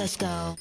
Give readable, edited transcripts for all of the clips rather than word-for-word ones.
Let's go.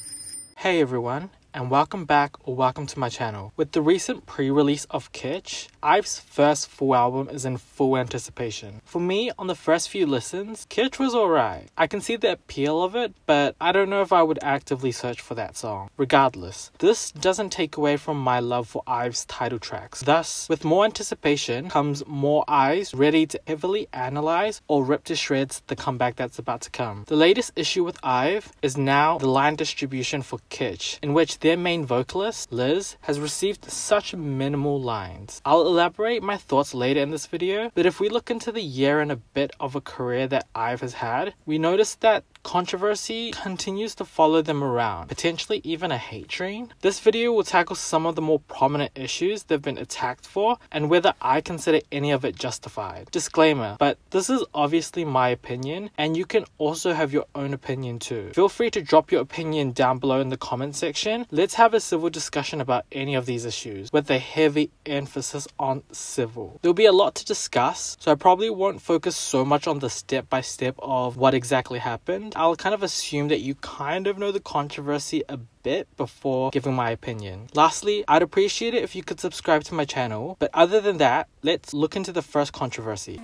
Hey everyone, and welcome back or welcome to my channel. With the recent pre-release of Kitsch, IVE's first full album is in full anticipation. For me, on the first few listens, Kitsch was alright. I can see the appeal of it, but I don't know if I would actively search for that song. Regardless, this doesn't take away from my love for IVE's title tracks. Thus, with more anticipation comes more eyes ready to heavily analyze or rip to shreds the comeback that's about to come. The latest issue with IVE is now the line distribution for Kitsch, in which their main vocalist, Liz, has received such minimal lines. I'll elaborate my thoughts later in this video, but if we look into the year and a bit of a career that IVE has had, we notice that controversy continues to follow them around, potentially even a hate train. This video will tackle some of the more prominent issues they've been attacked for and whether I consider any of it justified. Disclaimer, but this is obviously my opinion and you can also have your own opinion too. Feel free to drop your opinion down below in the comment section. Let's have a civil discussion about any of these issues with a heavy emphasis on civil. There'll be a lot to discuss, so I probably won't focus so much on the step-by-step of what exactly happened. I'll kind of assume that you kind of know the controversy a bit before giving my opinion. Lastly, I'd appreciate it if you could subscribe to my channel, but other than that, let's look into the first controversy.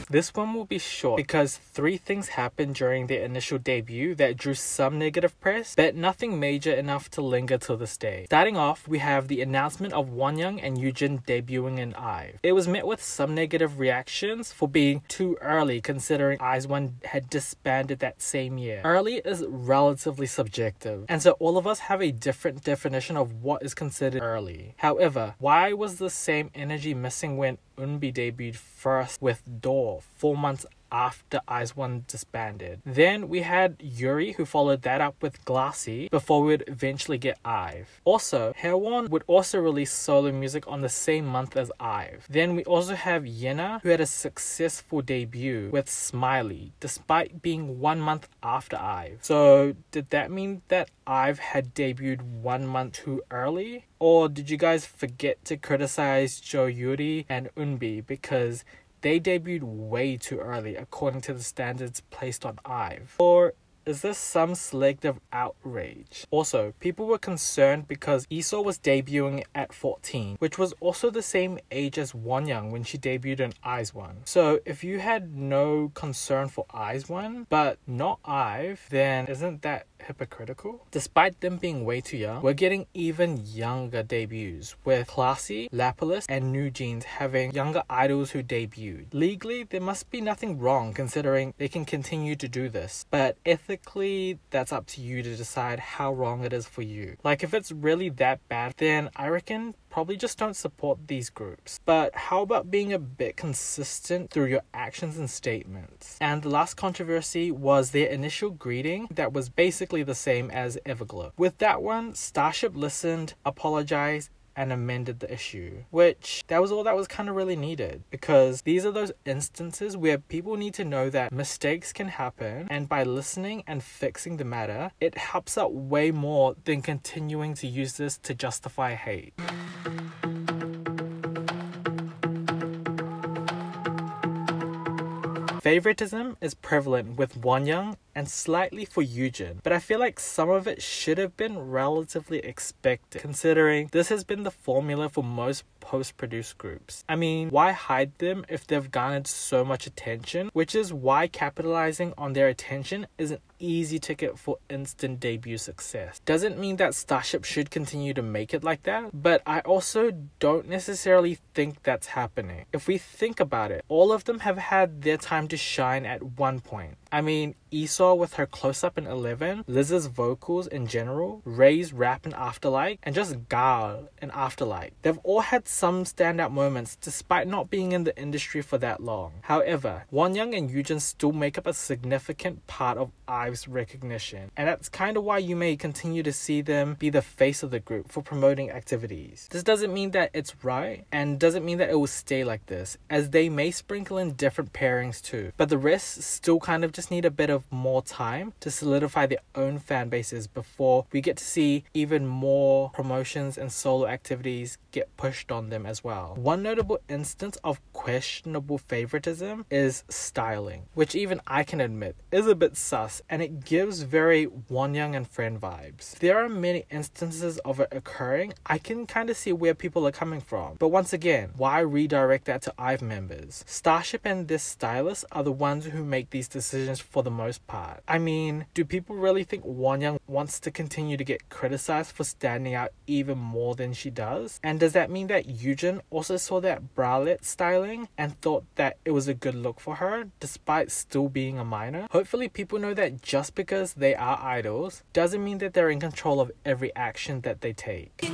This one will be short because 3 things happened during their initial debut that drew some negative press, but nothing major enough to linger till this day. Starting off, we have the announcement of Wonyoung and Yujin debuting in IVE. It was met with some negative reactions for being too early considering IZ*ONE had disbanded that same year. Early is relatively subjective, and so all of us have a different definition of what is considered early. However, why was the same energy missing when Eunbi debuted first with Door 4 months after IZ*ONE disbanded? Then we had Yuri, who followed that up with Glassy before we would eventually get IVE. Also, Haewon would also release solo music on the same month as IVE. Then we also have Yena, who had a successful debut with Smiley despite being 1 month after IVE. So did that mean that IVE had debuted 1 month too early? Or did you guys forget to criticize Jo Yuri and Eunbi because they debuted way too early according to the standards placed on IVE? Or is this some selective outrage? Also, people were concerned because Isol was debuting at 14, which was also the same age as Wonyoung when she debuted in IZ*ONE. So if you had no concern for IZ*ONE, but not IVE, then isn't that hypocritical? Despite them being way too young, we're getting even younger debuts, with Classy, Lapillus, and New Jeans having younger idols who debuted. Legally, there must be nothing wrong considering they can continue to do this, but ethically, that's up to you to decide how wrong it is for you. Like, if it's really that bad, then I reckon probably just don't support these groups. But how about being a bit consistent through your actions and statements? And the last controversy was their initial greeting that was basically the same as Everglow. With that one, Starship listened, apologized, and amended the issue, which that was all that was kind of really needed, because these are those instances where people need to know that mistakes can happen, and by listening and fixing the matter, it helps out way more than continuing to use this to justify hate. Favoritism is prevalent with Wonyoung and slightly for Yujin, but I feel like some of it should have been relatively expected considering this has been the formula for most post-produced groups. I mean, why hide them if they've garnered so much attention? Which is why capitalizing on their attention is an easy ticket for instant debut success. Doesn't mean that Starship should continue to make it like that, but I also don't necessarily think that's happening. If we think about it, all of them have had their time to shine at one point. I mean, Esau with her close-up in 11, Liz's vocals in general, Ray's rap in Afterlight, and just Gal in Afterlight. They've all had some standout moments despite not being in the industry for that long. However, Wonyoung and Yujin still make up a significant part of IVE's recognition, and that's kind of why you may continue to see them be the face of the group for promoting activities. This doesn't mean that it's right, and doesn't mean that it will stay like this, as they may sprinkle in different pairings too, but the rest still kind of just just need a bit of more time to solidify their own fan bases before we get to see even more promotions and solo activities get pushed on them as well. One notable instance of questionable favoritism is styling, which even I can admit is a bit sus, and it gives very Wonyoung and Friend vibes. There are many instances of it occurring. I can kind of see where people are coming from, but once again, why redirect that to IVE members? Starship and this stylist are the ones who make these decisions for the most part. I mean, do people really think Wonyoung wants to continue to get criticized for standing out even more than she does? And does that mean that Yujin also saw that bralette styling and thought that it was a good look for her despite still being a minor? Hopefully people know that just because they are idols doesn't mean that they're in control of every action that they take.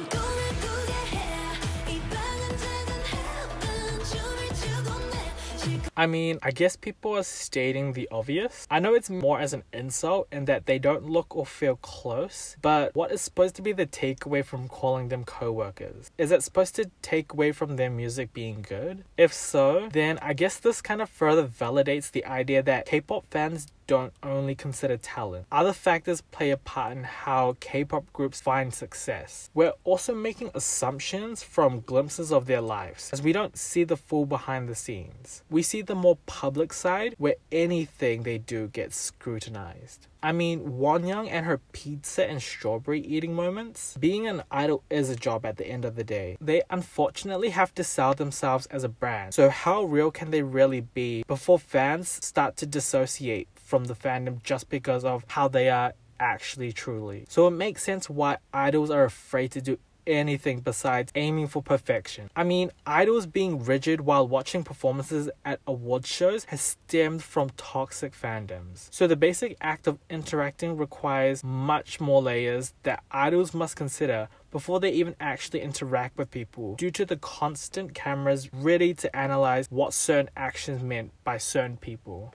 I mean, I guess people are stating the obvious. I know it's more as an insult in that they don't look or feel close, but what is supposed to be the takeaway from calling them co-workers? Is it supposed to take away from their music being good? If so, then I guess this kind of further validates the idea that K-pop fans don't only consider talent. Other factors play a part in how K-pop groups find success. We're also making assumptions from glimpses of their lives, as we don't see the full behind the scenes. We see the more public side, where anything they do gets scrutinized. I mean, Wonyoung and her pizza and strawberry eating moments. Being an idol is a job at the end of the day. They unfortunately have to sell themselves as a brand. So how real can they really be before fans start to dissociate from the fandom just because of how they are actually truly? So it makes sense why idols are afraid to do anything besides aiming for perfection. I mean, idols being rigid while watching performances at award shows has stemmed from toxic fandoms. So the basic act of interacting requires much more layers that idols must consider before they even actually interact with people, due to the constant cameras ready to analyze what certain actions meant by certain people.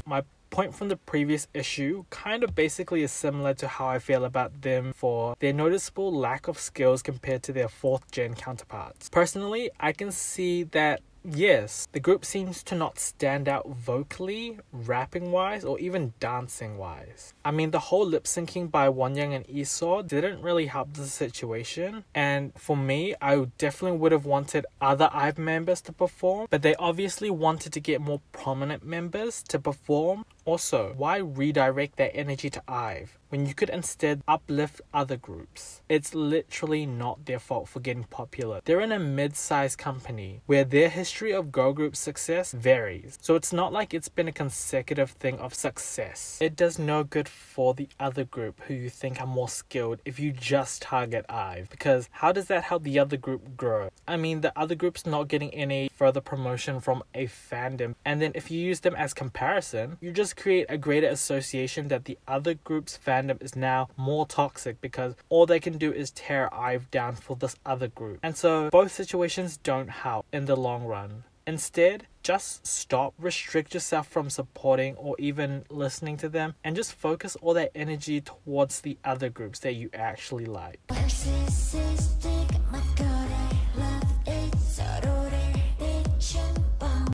My point from the previous issue kind of basically is similar to how I feel about them for their noticeable lack of skills compared to their 4th gen counterparts. Personally, I can see that yes, the group seems to not stand out vocally, rapping wise, or even dancing wise. I mean, the whole lip syncing by Wonyoung and Esau didn't really help the situation, and for me, I definitely would have wanted other IVE members to perform, but they obviously wanted to get more prominent members to perform. Also, why redirect that energy to IVE when you could instead uplift other groups? It's literally not their fault for getting popular. They're in a mid-sized company where their history of girl group success varies. So it's not like it's been a consecutive thing of success. It does no good for the other group who you think are more skilled if you just target IVE, because how does that help the other group grow? I mean, the other group's not getting any further promotion from a fandom, and then if you use them as comparison, you just create a greater association that the other group's fandom is now more toxic because all they can do is tear IVE down for this other group. And so both situations don't help in the long run. Instead, just stop, restrict yourself from supporting or even listening to them, and just focus all that energy towards the other groups that you actually like.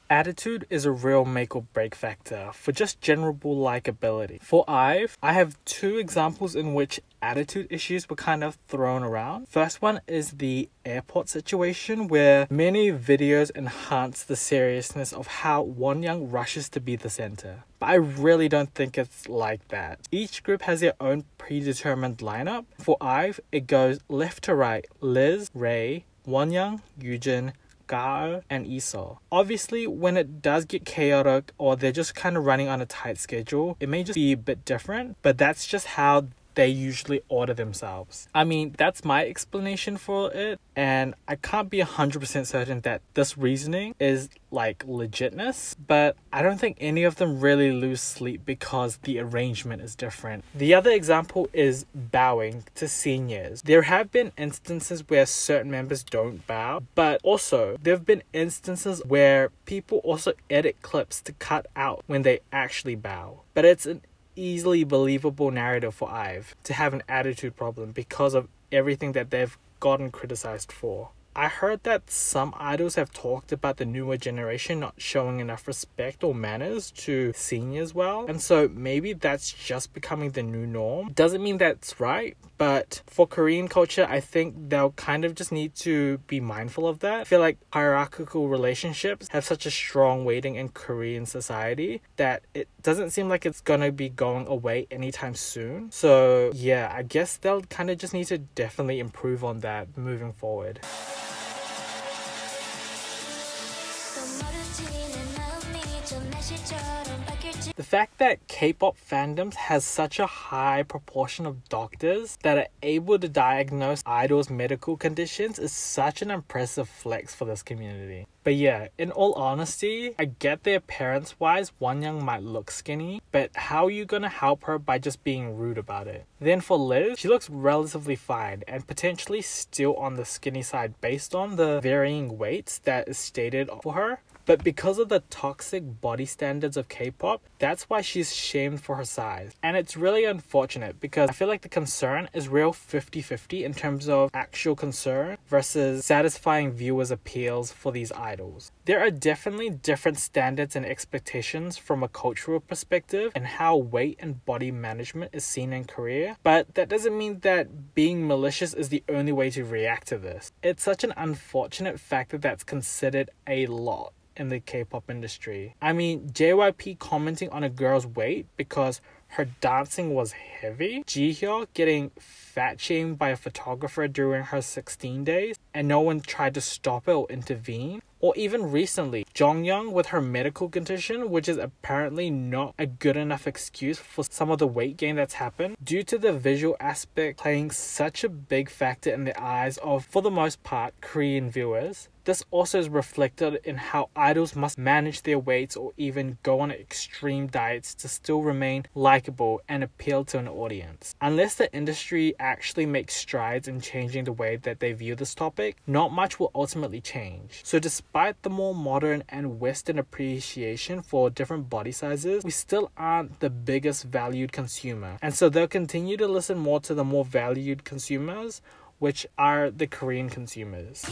Attitude is a real make or break factor for just general likability. For IVE, I have 2 examples in which attitude issues were kind of thrown around. First one is the airport situation, where many videos enhance the seriousness of how Wonyoung rushes to be the center. But I really don't think it's like that. Each group has their own predetermined lineup. For IVE, it goes left to right: Liz, Ray, Wonyoung, Yujin, Gao, and Esau. Obviously, when it does get chaotic or they're just kind of running on a tight schedule, it may just be a bit different, but that's just how they usually order themselves. I mean, that's my explanation for it, and I can't be 100% certain that this reasoning is like legitness, but I don't think any of them really lose sleep because the arrangement is different. The other example is bowing to seniors. There have been instances where certain members don't bow, but also there have been instances where people also edit clips to cut out when they actually bow. But it's an easily believable narrative for IVE to have an attitude problem because of everything that they've gotten criticized for. I heard that some idols have talked about the newer generation not showing enough respect or manners to seniors well, and so maybe that's just becoming the new norm. Doesn't mean that's right, but for Korean culture, I think they'll kind of just need to be mindful of that. I feel like hierarchical relationships have such a strong weighting in Korean society that it doesn't seem like it's gonna be going away anytime soon. So yeah, I guess they'll kind of just need to definitely improve on that moving forward. The fact that K-pop fandoms has such a high proportion of doctors that are able to diagnose idols' medical conditions is such an impressive flex for this community. But yeah, in all honesty, I get the appearance-wise, Wonyoung might look skinny, but how are you gonna help her by just being rude about it? Then for Liz, she looks relatively fine and potentially still on the skinny side based on the varying weights that is stated for her. But because of the toxic body standards of K-pop, that's why she's shamed for her size. And it's really unfortunate because I feel like the concern is real 50-50 in terms of actual concern versus satisfying viewers' appeals for these idols. There are definitely different standards and expectations from a cultural perspective and how weight and body management is seen in Korea, but that doesn't mean that being malicious is the only way to react to this. It's such an unfortunate factor that's considered a lot in the K-pop industry. I mean, JYP commenting on a girl's weight because her dancing was heavy, Jihyo getting fat shamed by a photographer during her 16 days and no one tried to stop it or intervene, or even recently, Jonghyun with her medical condition, which is apparently not a good enough excuse for some of the weight gain that's happened due to the visual aspect playing such a big factor in the eyes of, for the most part, Korean viewers. This also is reflected in how idols must manage their weights or even go on extreme diets to still remain likable and appeal to an audience. Unless the industry actually makes strides in changing the way that they view this topic, not much will ultimately change. So despite the more modern and Western appreciation for different body sizes, we still aren't the biggest valued consumer. And so they'll continue to listen more to the more valued consumers, which are the Korean consumers.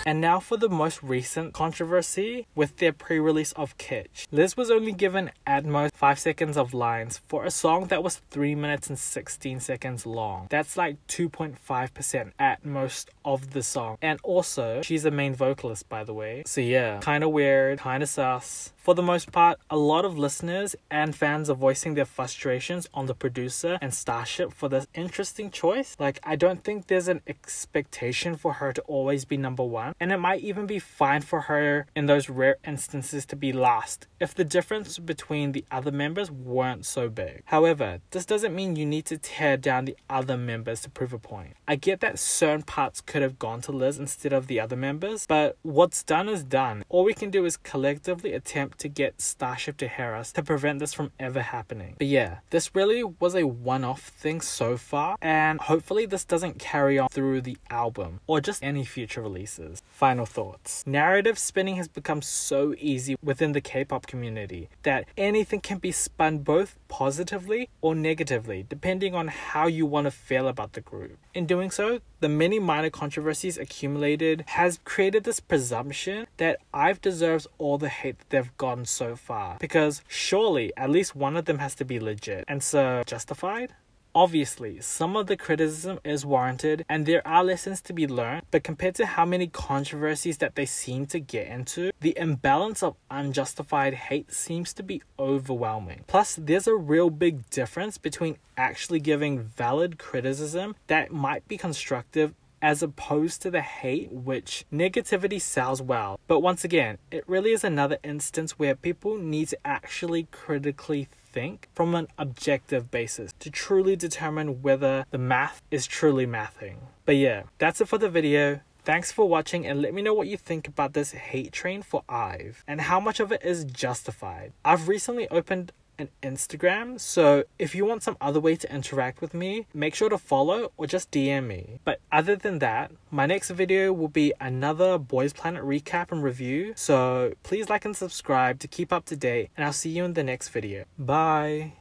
And now for the most recent controversy with their pre-release of Kitsch. Liz was only given at most 5 seconds of lines for a song that was 3 minutes and 16 seconds long. That's like 2.5% at most of the song. And also, she's a main vocalist, by the way. So yeah, kinda weird, kinda sus. For the most part, a lot of listeners and fans are voicing their frustrations on the producer and Starship for this interesting choice. Like, I don't think there's an expectation for her to always be number one, and it might even be fine for her in those rare instances to be last if the difference between the other members weren't so big. However, this doesn't mean you need to tear down the other members to prove a point. I get that certain parts could have gone to Liz instead of the other members, but what's done is done. All we can do is collectively attempt to get Starship to hear us to prevent this from ever happening. But yeah, this really was a one-off thing so far, and hopefully this doesn't carry on through the album or just any future releases. Final thoughts. Narrative spinning has become so easy within the K-pop community that anything can be spun both positively or negatively depending on how you want to feel about the group. In doing so, the many minor controversies accumulated has created this presumption that IVE deserves all the hate that they've gotten so far, because surely at least one of them has to be legit, and so justified? Obviously, some of the criticism is warranted and there are lessons to be learned, but compared to how many controversies that they seem to get into, the imbalance of unjustified hate seems to be overwhelming. Plus, there's a real big difference between actually giving valid criticism that might be constructive as opposed to the hate, which negativity sells well. But once again, it really is another instance where people need to actually critically think from an objective basis to truly determine whether the math is truly mathing. But yeah, that's it for the video. Thanks for watching and let me know what you think about this hate train for IVE and how much of it is justified. I've recently opened an Instagram, so if you want some other way to interact with me, make sure to follow or just DM me. But other than that, my next video will be another Boys Planet recap and review, so please like and subscribe to keep up to date, and I'll see you in the next video. Bye!